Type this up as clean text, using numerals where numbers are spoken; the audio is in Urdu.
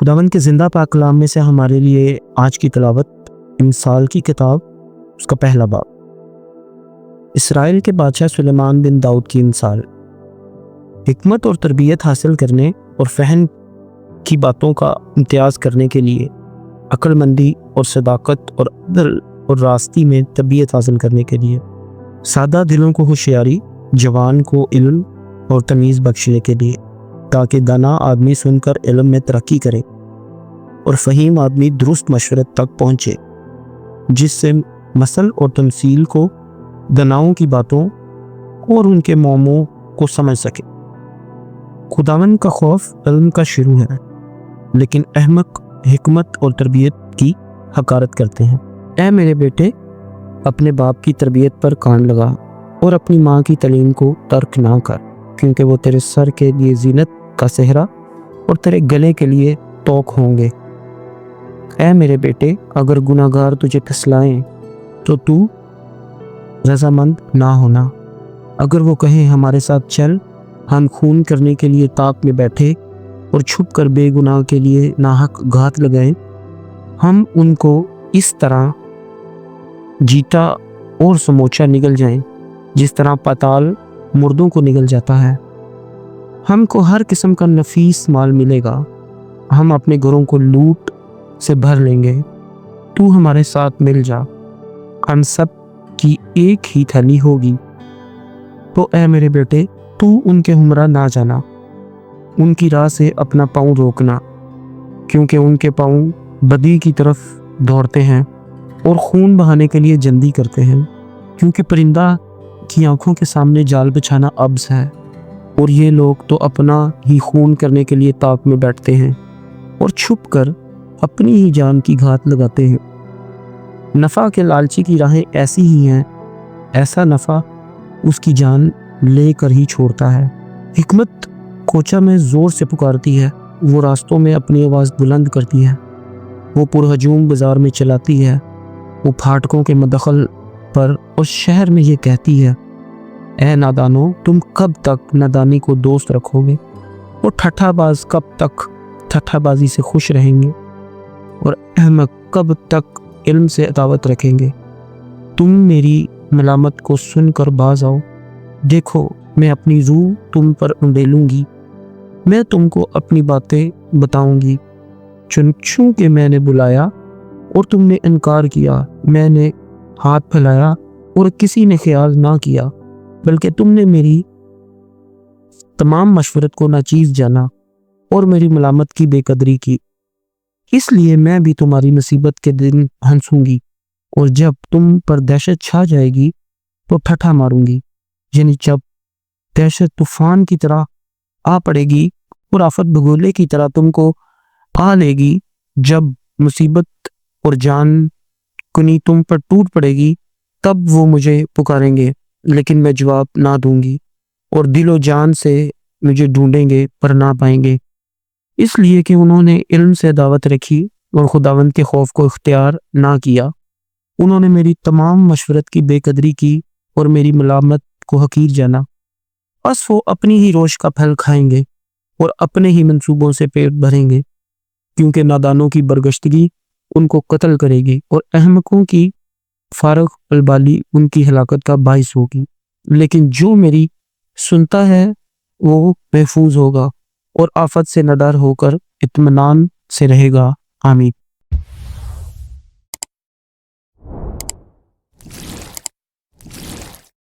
خداوند کے زندہ پاک کلام میں سے ہمارے لیے آج کی تلاوت امثال کی کتاب اس کا پہلا باب، اسرائیل کے بادشاہ سلیمان بن داؤد کی امثال۔ حکمت اور تربیت حاصل کرنے اور فہم کی باتوں کا امتیاز کرنے کے لیے عقل مندی اور صداقت اور عدل اور راستی میں تربیت حاصل کرنے کے لیے سادہ دلوں کو ہوشیاری، جوان کو علم اور تمیز بخشنے کے لیے، تاکہ دانا آدمی سن کر علم میں ترقی کرے اور فہیم آدمی درست مشورت تک پہنچے، جس سے مثل اور تمثیل کو، دناؤں کی باتوں اور ان کے معموں کو سمجھ سکے۔ خداوند کا خوف علم کا شروع ہے، لیکن احمق حکمت اور تربیت کی حقارت کرتے ہیں۔ اے میرے بیٹے، اپنے باپ کی تربیت پر کان لگا اور اپنی ماں کی تعلیم کو ترک نہ کر، کیونکہ وہ تیرے سر کے لیے زینت کا صحرا اور تیرے گلے کے لیے توق ہوں گے۔ اے میرے بیٹے، اگر گناہگار تجھے پھسلائیں تو رضامند نہ ہونا۔ اگر وہ کہیں ہمارے ساتھ چل، ہم خون کرنے کے لیے طاق میں بیٹھے اور چھپ کر بے گناہ کے لیے ناحق گھات لگائیں، ہم ان کو اس طرح جیتا اور سموچا نگل جائیں جس طرح پاتال مردوں کو نگل جاتا ہے۔ ہم کو ہر قسم کا نفیس مال ملے گا، ہم اپنے گھروں کو لوٹ سے بھر لیں گے۔ تو ہمارے ساتھ مل جا، ہم سب کی ایک ہی تھیلی ہوگی۔ تو اے میرے بیٹے، تو ان کے ہمراہ نہ جانا، ان کی راہ سے اپنا پاؤں روکنا، کیونکہ ان کے پاؤں بدی کی طرف دوڑتے ہیں اور خون بہانے کے لیے جلدی کرتے ہیں، کیونکہ پرندہ کی آنکھوں کے سامنے جال بچھانا عبث ہے، اور یہ لوگ تو اپنا ہی خون کرنے کے لیے طاق میں بیٹھتے ہیں اور چھپ کر اپنی ہی جان کی گھات لگاتے ہیں۔ نفع کے لالچی کی راہیں ایسی ہی ہیں، ایسا نفع اس کی جان لے کر ہی چھوڑتا ہے۔ حکمت کوچہ میں زور سے پکارتی ہے، وہ راستوں میں اپنی آواز بلند کرتی ہے، وہ پرہجوم بازار میں چلاتی ہے، وہ پھاٹکوں کے مدخل پر اور شہر میں یہ کہتی ہے، اے نادانو، تم کب تک نادانی کو دوست رکھو گے، اور ٹھٹھا باز کب تک ٹھٹھا بازی سے خوش رہیں گے، اور احمق کب تک علم سے عداوت رکھیں گے۔ تم میری ملامت کو سن کر باز آؤ، دیکھو میں اپنی روح تم پر انڈیلوں گی، میں تم کو اپنی باتیں بتاؤں گی۔ چونکہ میں نے بلایا اور تم نے انکار کیا، میں نے ہاتھ پھیلایا اور کسی نے خیال نہ کیا، بلکہ تم نے میری تمام مشورت کو ناچیز جانا اور میری ملامت کی بے قدری کی۔ اس لیے میں بھی تمہاری مصیبت کے دن ہنسوں گی، اور جب تم پر دہشت چھا جائے گی تو ٹھٹھا ماروں گی، یعنی جب دہشت طوفان کی طرح آ پڑے گی اور آفت بگولے کی طرح تم کو آ لے گی، جب مصیبت اور جان کنی تم پر ٹوٹ پڑے گی، تب وہ مجھے پکاریں گے لیکن میں جواب نہ دوں گی، اور دل و جان سے مجھے ڈھونڈیں گے پر نہ پائیں گے، اس لیے کہ انہوں نے علم سے دعوت رکھی اور خداوند کے خوف کو اختیار نہ کیا۔ انہوں نے میری تمام مشورت کی بے قدری کی اور میری ملامت کو حقیر جانا۔ بس وہ اپنی ہی روش کا پھل کھائیں گے اور اپنے ہی منصوبوں سے پیٹ بھریں گے، کیونکہ نادانوں کی برگشتگی ان کو قتل کرے گی اور احمقوں کی فارغ البالی ان کی ہلاکت کا باعث ہوگی۔ لیکن جو میری سنتا ہے وہ محفوظ ہوگا اور آفت سے نڈر ہو کر اطمینان سے رہے گا۔ آمین۔